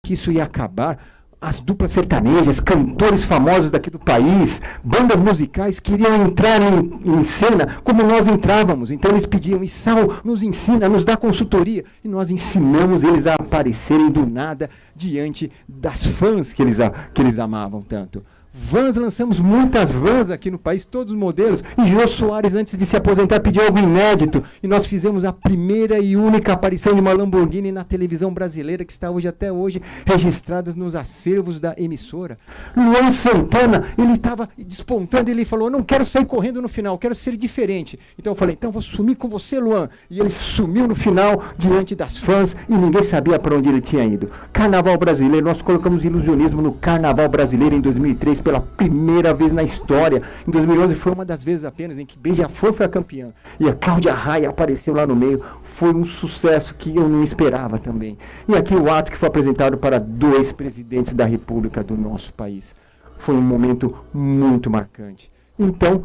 que isso ia acabar. As duplas sertanejas, cantores famosos daqui do país, bandas musicais queriam entrar em cena como nós entrávamos. Então eles pediam, Issal, nos ensina, nos dá consultoria. E nós ensinamos eles a aparecerem do nada diante das fãs que eles amavam tanto. Vans, lançamos muitas vans aqui no país, todos os modelos. E Jô Soares, antes de se aposentar, pediu algo inédito. E nós fizemos a primeira e única aparição de uma Lamborghini na televisão brasileira, que está até hoje registrada nos acervos da emissora. Luan Santana, ele estava despontando, ele falou, eu não quero sair correndo no final, quero ser diferente. Então eu falei, então eu vou sumir com você, Luan. E ele sumiu no final, diante das fãs, e ninguém sabia para onde ele tinha ido. Carnaval brasileiro, nós colocamos ilusionismo no Carnaval brasileiro em 2003, pela primeira vez na história. Em 2011 foi uma das vezes apenas em que Beija-Flor foi a campeã. E a Cláudia Raia apareceu lá no meio. Foi um sucesso que eu não esperava também. E aqui o ato que foi apresentado para 2 presidentes da República do nosso país. Foi um momento muito marcante. Então,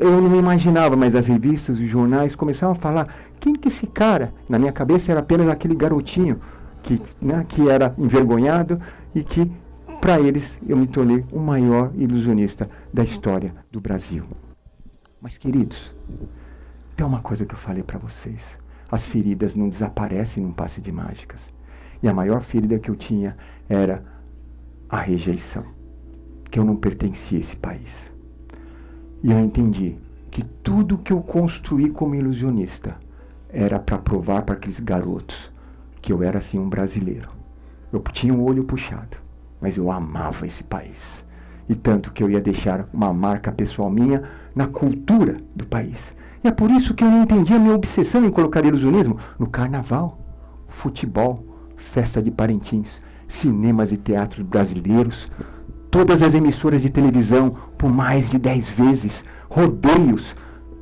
eu não imaginava, mas as revistas e os jornais começaram a falar, quem que é esse cara? Na minha cabeça era apenas aquele garotinho que era envergonhado e que para eles, eu me tornei o maior ilusionista da história do Brasil. Mas, queridos, tem uma coisa que eu falei para vocês. As feridas não desaparecem num passe de mágicas. E a maior ferida que eu tinha era a rejeição. Que eu não pertencia a esse país. E eu entendi que tudo que eu construí como ilusionista era para provar para aqueles garotos que eu era, assim, um brasileiro. Eu tinha um olho puxado. Mas eu amava esse país. E tanto que eu ia deixar uma marca pessoal minha na cultura do país. E é por isso que eu não entendi a minha obsessão em colocar ilusionismo no carnaval, futebol, festa de Parintins, cinemas e teatros brasileiros, todas as emissoras de televisão por mais de 10 vezes, rodeios.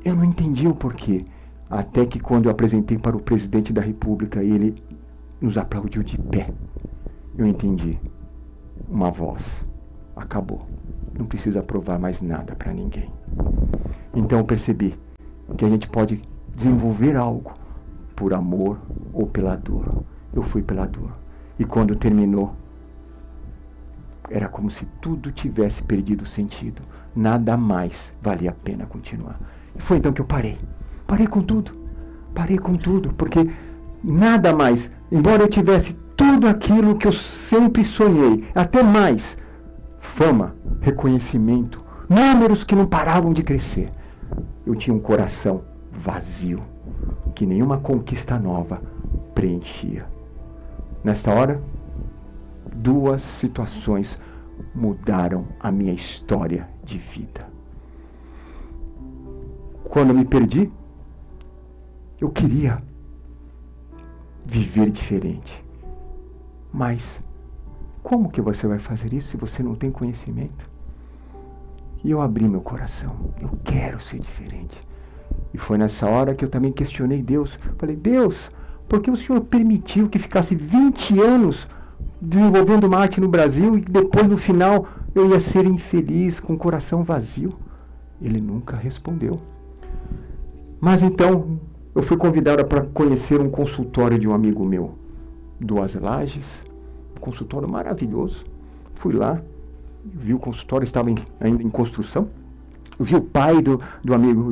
Eu não entendi o porquê. Até que quando eu apresentei para o presidente da República, ele nos aplaudiu de pé. Eu entendi. Uma voz. Acabou. Não precisa provar mais nada para ninguém. Então eu percebi que a gente pode desenvolver algo por amor ou pela dor. Eu fui pela dor. E quando terminou, era como se tudo tivesse perdido sentido. Nada mais valia a pena continuar. E foi então que eu parei. Parei com tudo. Parei com tudo. Porque nada mais, embora eu tivesse tudo aquilo que eu sempre sonhei, até mais, fama, reconhecimento, números que não paravam de crescer. Eu tinha um coração vazio, que nenhuma conquista nova preenchia. Nesta hora, 2 situações mudaram a minha história de vida. Quando eu me perdi, eu queria viver diferente. Mas como que você vai fazer isso se você não tem conhecimento? E eu abri meu coração. Eu quero ser diferente. E foi nessa hora que eu também questionei Deus. Falei, Deus, por que o Senhor permitiu que ficasse 20 anos desenvolvendo uma arte no Brasil e depois, no final, eu ia ser infeliz, com o coração vazio? Ele nunca respondeu. Mas então, eu fui convidada para conhecer um consultório de um amigo meu. 2 Lajes, um consultório maravilhoso. Fui lá, vi o consultório, estava ainda em construção. Eu vi o pai do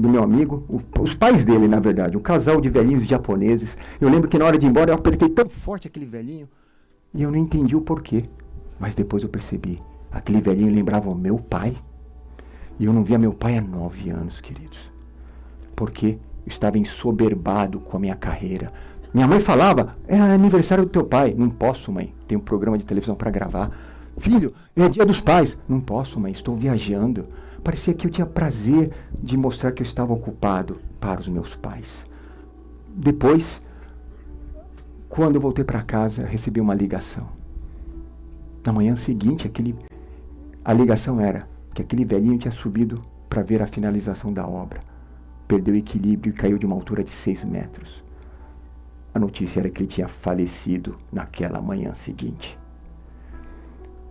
meu amigo, os pais dele, na verdade, um casal de velhinhos japoneses. Eu lembro que na hora de ir embora eu apertei tão forte aquele velhinho e eu não entendi o porquê. Mas depois eu percebi, aquele velhinho lembrava o meu pai. E eu não via meu pai há 9 anos, queridos. Porque eu estava ensoberbado com a minha carreira. Minha mãe falava, é aniversário do teu pai. Não posso, mãe, tem um programa de televisão para gravar. Filho, é dia dos pais. Não posso, mãe, estou viajando. Parecia que eu tinha prazer de mostrar que eu estava ocupado para os meus pais. Depois, quando eu voltei para casa, recebi uma ligação. Na manhã seguinte, a ligação era que aquele velhinho tinha subido para ver a finalização da obra. Perdeu o equilíbrio e caiu de uma altura de 6 metros. A notícia era que ele tinha falecido naquela manhã seguinte.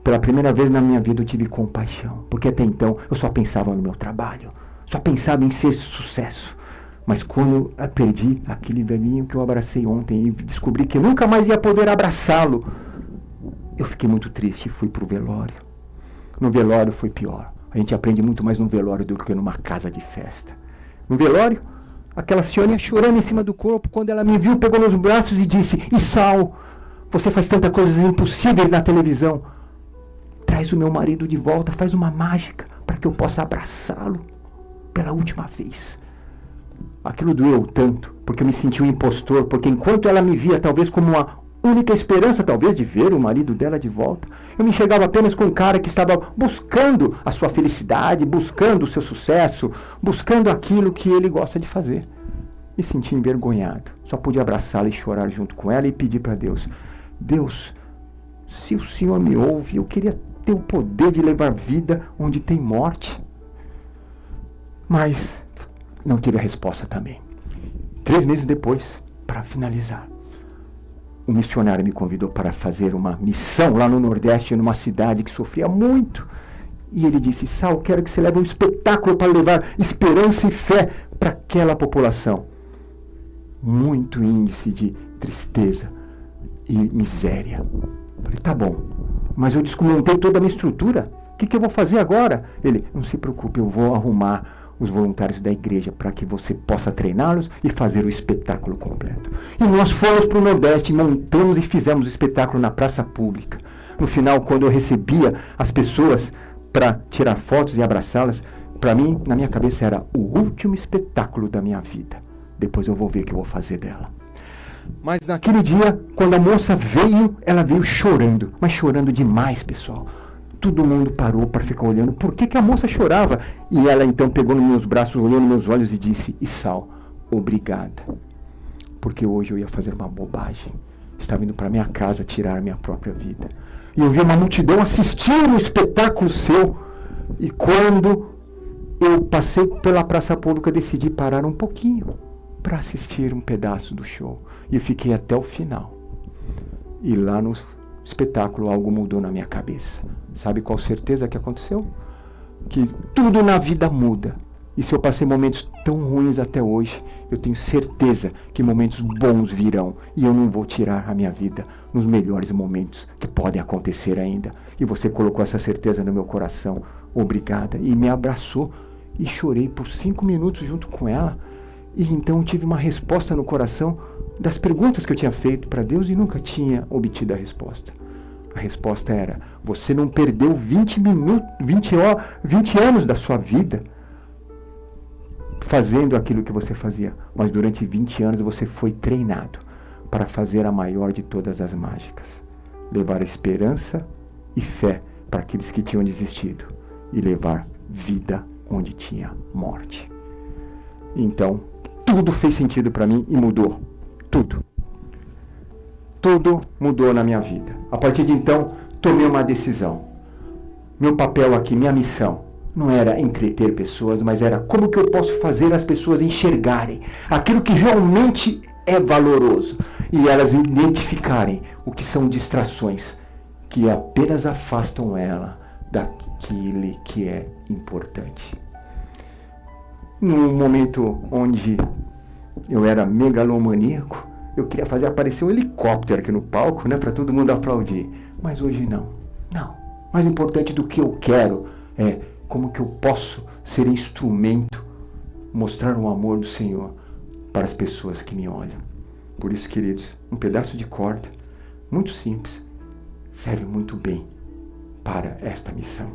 Pela primeira vez na minha vida eu tive compaixão, porque até então eu só pensava no meu trabalho, só pensava em ser sucesso. Mas quando eu perdi aquele velhinho que eu abracei ontem e descobri que eu nunca mais ia poder abraçá-lo, eu fiquei muito triste e fui pro velório. No velório foi pior. A gente aprende muito mais no velório do que numa casa de festa. No velório, aquela senhorinha chorando em cima do corpo, quando ela me viu, pegou nos braços e disse: Issal, você faz tantas coisas impossíveis na televisão. Traz o meu marido de volta, faz uma mágica para que eu possa abraçá-lo pela última vez. Aquilo doeu tanto, porque eu me senti um impostor, porque enquanto ela me via talvez como uma única esperança, talvez, de ver o marido dela de volta, eu me enxergava apenas com um cara que estava buscando a sua felicidade, buscando o seu sucesso, buscando aquilo que ele gosta de fazer. Me senti envergonhado. Só pude abraçá-la e chorar junto com ela e pedir para Deus: Deus, se o Senhor me ouve, eu queria ter o poder de levar vida onde tem morte. Mas não tive a resposta também. 3 meses depois, para finalizar, um missionário me convidou para fazer uma missão lá no Nordeste, numa cidade que sofria muito. E ele disse: Sal, quero que você leve um espetáculo para levar esperança e fé para aquela população. Muito índice de tristeza e miséria. Falei: tá bom, mas eu desmontei toda a minha estrutura. O que eu vou fazer agora? Ele: não se preocupe, eu vou arrumar os voluntários da igreja para que você possa treiná-los e fazer o espetáculo completo. E nós fomos para o Nordeste, montamos e fizemos o espetáculo na praça pública. No final, quando eu recebia as pessoas para tirar fotos e abraçá-las, para mim, na minha cabeça, era o último espetáculo da minha vida. Depois eu vou ver o que eu vou fazer dela. Mas naquele dia, quando a moça veio, ela veio chorando, mas chorando demais, pessoal. Todo mundo parou para ficar olhando por que a moça chorava. E ela então pegou nos meus braços, olhou nos meus olhos e disse: Issal, obrigada. Porque hoje eu ia fazer uma bobagem. Estava indo para minha casa tirar minha própria vida. E eu vi uma multidão assistindo o espetáculo seu. E quando eu passei pela praça pública, decidi parar um pouquinho para assistir um pedaço do show. E eu fiquei até o final. E lá no espetáculo algo mudou na minha cabeça. Sabe qual certeza que aconteceu? Que tudo na vida muda. E se eu passei momentos tão ruins até hoje, eu tenho certeza que momentos bons virão. E eu não vou tirar a minha vida nos melhores momentos que podem acontecer ainda. E você colocou essa certeza no meu coração. Obrigada. E me abraçou. E chorei por 5 minutos junto com ela. E então tive uma resposta no coração das perguntas que eu tinha feito para Deus e nunca tinha obtido a resposta. A resposta era: você não perdeu 20 anos da sua vida fazendo aquilo que você fazia, mas durante 20 anos você foi treinado para fazer a maior de todas as mágicas, levar esperança e fé para aqueles que tinham desistido e levar vida onde tinha morte. Então, tudo fez sentido para mim e mudou. Tudo. Tudo mudou na minha vida. A partir de então, tomei uma decisão. Meu papel aqui, minha missão, não era entreter pessoas, mas era como que eu posso fazer as pessoas enxergarem aquilo que realmente é valoroso e elas identificarem o que são distrações que apenas afastam ela daquilo que é importante. Num momento onde eu era megalomaníaco, eu queria fazer aparecer um helicóptero aqui no palco, né, para todo mundo aplaudir. Mas hoje não. Não. Mais importante do que eu quero é como que eu posso ser instrumento, mostrar o amor do Senhor para as pessoas que me olham. Por isso, queridos, um pedaço de corda, muito simples, serve muito bem para esta missão.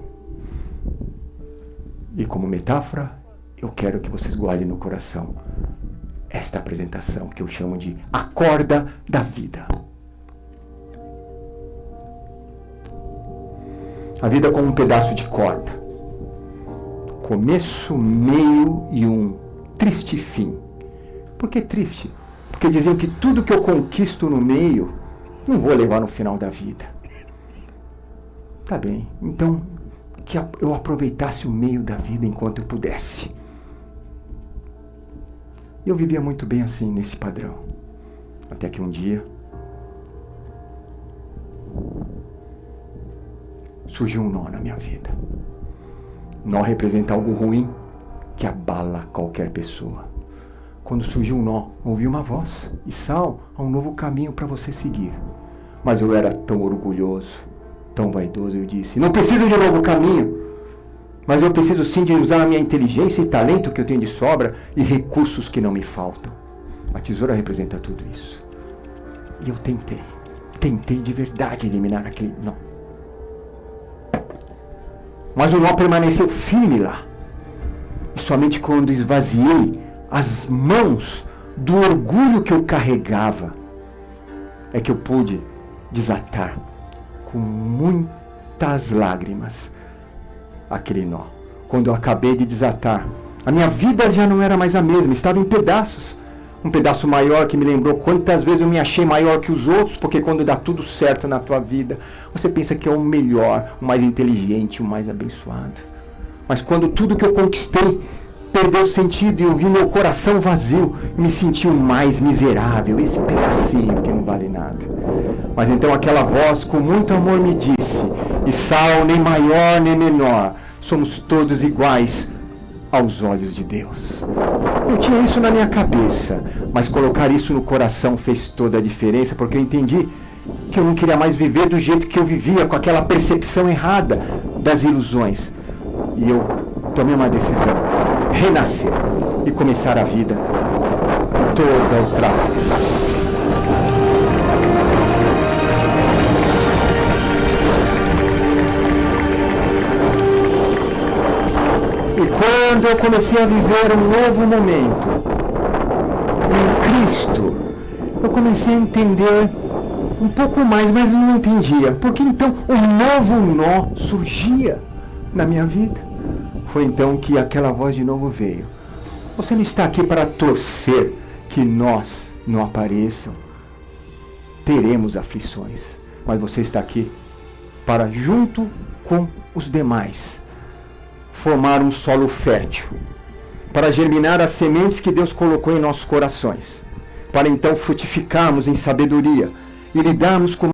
E como metáfora, eu quero que vocês guardem no coração esta apresentação que eu chamo de A Corda da Vida. A vida como um pedaço de corda. Começo, meio e um triste fim. Por que triste? Porque diziam que tudo que eu conquisto no meio, não vou levar no final da vida. Tá bem, então que eu aproveitasse o meio da vida enquanto eu pudesse. Eu vivia muito bem assim, nesse padrão. Até que um dia surgiu um nó na minha vida. Nó representa algo ruim que abala qualquer pessoa. Quando surgiu um nó, ouvi uma voz: Issal, há um novo caminho para você seguir. Mas eu era tão orgulhoso, tão vaidoso, eu disse: não preciso de um novo caminho, mas eu preciso sim de usar a minha inteligência e talento que eu tenho de sobra e recursos que não me faltam. A tesoura representa tudo isso. E eu tentei de verdade eliminar aquele nó. Mas o nó permaneceu firme lá. E somente quando esvaziei as mãos do orgulho que eu carregava é que eu pude desatar com muitas lágrimas aquele nó. Quando eu acabei de desatar, a minha vida já não era mais a mesma, estava em pedaços. Um pedaço maior que me lembrou quantas vezes eu me achei maior que os outros, porque quando dá tudo certo na tua vida, você pensa que é o melhor, o mais inteligente, o mais abençoado. Mas quando tudo que eu conquistei perdeu sentido e eu vi meu coração vazio, me senti o mais miserável, esse pedacinho que não vale nada. Mas então aquela voz com muito amor me disse: Isao, nem maior nem menor, somos todos iguais aos olhos de Deus. Eu tinha isso na minha cabeça, mas colocar isso no coração fez toda a diferença, porque eu entendi que eu não queria mais viver do jeito que eu vivia, com aquela percepção errada das ilusões. E eu tomei uma decisão: renascer e começar a vida toda outra vez. E quando eu comecei a viver um novo momento em Cristo, eu comecei a entender um pouco mais, mas não entendia. Porque então um novo nó surgia na minha vida. Foi então que aquela voz de novo veio: você não está aqui para torcer que nós não apareçam. Teremos aflições, mas você está aqui para, junto com os demais, formar um solo fértil, para germinar as sementes que Deus colocou em nossos corações, para então frutificarmos em sabedoria e lidarmos com